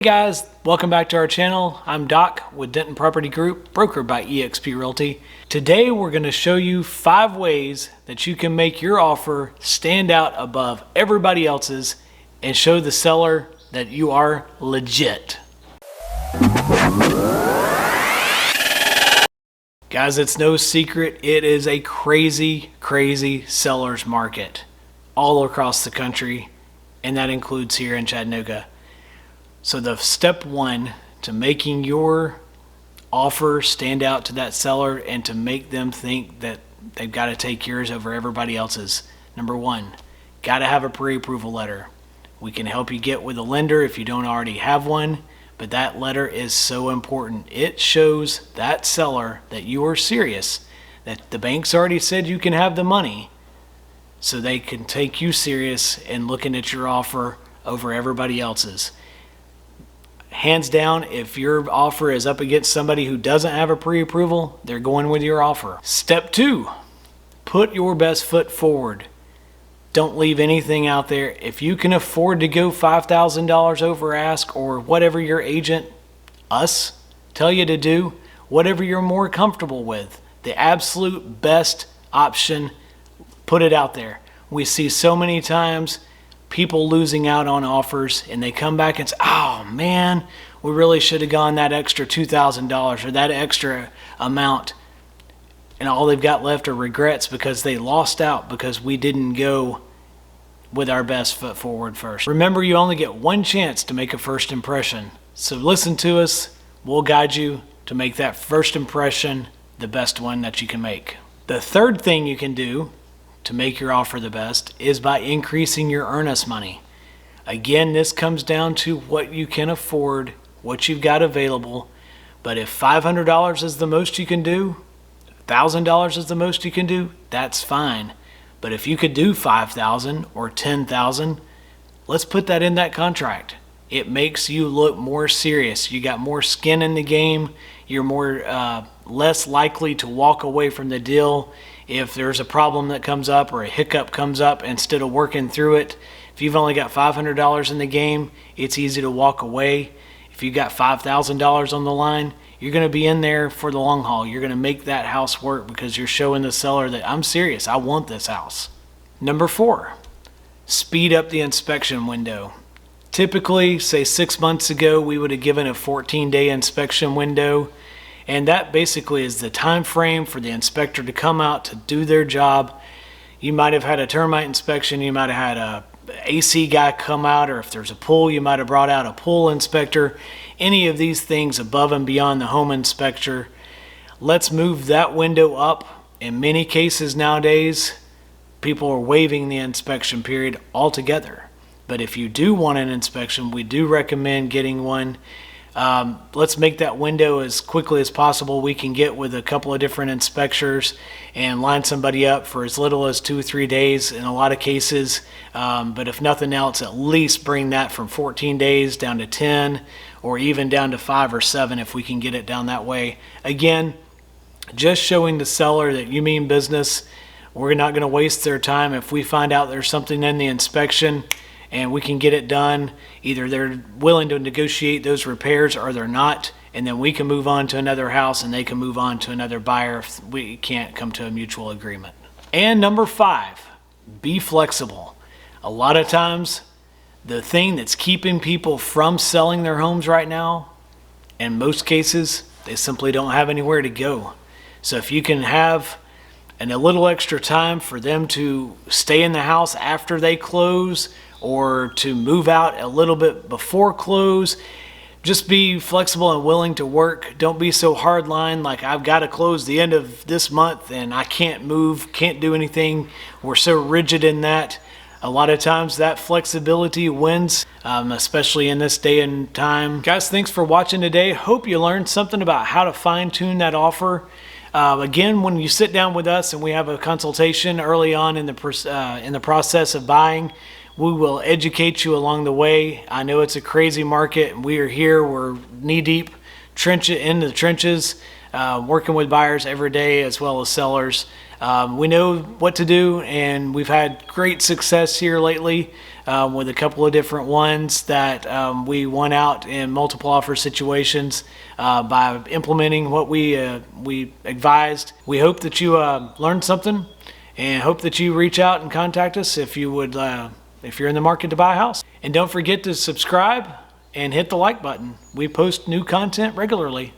Hey guys, welcome back to our channel. I'm Doc with Denton Property Group, brokered by eXp Realty. Today we're going to show you 5 ways that you can make your offer stand out above everybody else's and show the seller that you are legit. Guys, it's no secret, it is a crazy seller's market all across the country, and that includes here in Chattanooga. So the step one to making your offer stand out to that seller and to make them think that they've got to take yours over everybody else's, number one, got to have a pre-approval letter. We can help you get with a lender if you don't already have one, but that letter is so important. It shows that seller that you are serious, that the bank's already said you can have the money, so they can take you serious in looking at your offer over everybody else's. Hands down, if your offer is up against somebody who doesn't have a pre-approval, they're going with your offer. Step 2, put your best foot forward. Don't leave anything out there. If you can afford to go $5,000 over ask, or whatever your agent, us, tell you to do, whatever you're more comfortable with, the absolute best option, put it out there. We see so many times people losing out on offers, and they come back and say, oh man, we really should have gone that extra $2,000 or that extra amount, and all they've got left are regrets because they lost out because we didn't go with our best foot forward first. Remember, you only get one chance to make a first impression, so listen to us. We'll guide you to make that first impression the best one that you can make. The third thing you can do to make your offer the best is by increasing your earnest money. Again, this comes down to what you can afford, what you've got available. But if $500 is the most you can do, $1,000 is the most you can do, that's fine. But if you could do $5,000 or $10,000, let's put that in that contract. It makes you look more serious. You got more skin in the game. You're more less likely to walk away from the deal if there's a problem that comes up or a hiccup comes up. Instead of working through it, if you've only got $500 in the game, it's easy to walk away. If you got $5,000 on the line, you're going to be in there for the long haul. You're going to make that house work because you're showing the seller that I'm serious. I want this house. Number 4, speed up the inspection window. Typically, say 6 months ago, we would have given a 14-day inspection window, and that basically is the time frame for the inspector to come out to do their job. You might have had a termite inspection, you might have had a AC guy come out, or if there's a pool, you might have brought out a pool inspector. Any of these things above and beyond the home inspector. Let's move that window up. In many cases nowadays, people are waiving the inspection period altogether. But if you do want an inspection, we do recommend getting one. Let's make that window as quickly as possible. We can get with a couple of different inspectors and line somebody up for as little as 2 or 3 days in a lot of cases. But if nothing else, at least bring that from 14 days down to 10, or even down to 5 or 7 if we can get it down that way. Again, just showing the seller that you mean business. We're not going to waste their time. If we find out there's something in the inspection and we can get it done, either they're willing to negotiate those repairs or they're not, and then we can move on to another house and they can move on to another buyer if we can't come to a mutual agreement. And number 5, be flexible. A lot of times, the thing that's keeping people from selling their homes right now, in most cases, they simply don't have anywhere to go. So if you can have a little extra time for them to stay in the house after they close, or to move out a little bit before close, just be flexible and willing to work. Don't be so hardline, like I've got to close the end of this month and I can't move, can't do anything. We're so rigid in that. A lot of times that flexibility wins, especially in this day and time. Guys, thanks for watching today. Hope you learned something about how to fine-tune that offer. Again, when you sit down with us and we have a consultation early on in the process of buying, we will educate you along the way. I know it's a crazy market, and we are here. We're knee-deep, in the trenches, working with buyers every day as well as sellers. We know what to do, and we've had great success here lately with a couple of different ones that we won out in multiple offer situations by implementing what we advised. We hope that you learned something, and hope that you reach out and contact us if you would, if you're in the market to buy a house. And don't forget to subscribe and hit the like button. We post new content regularly.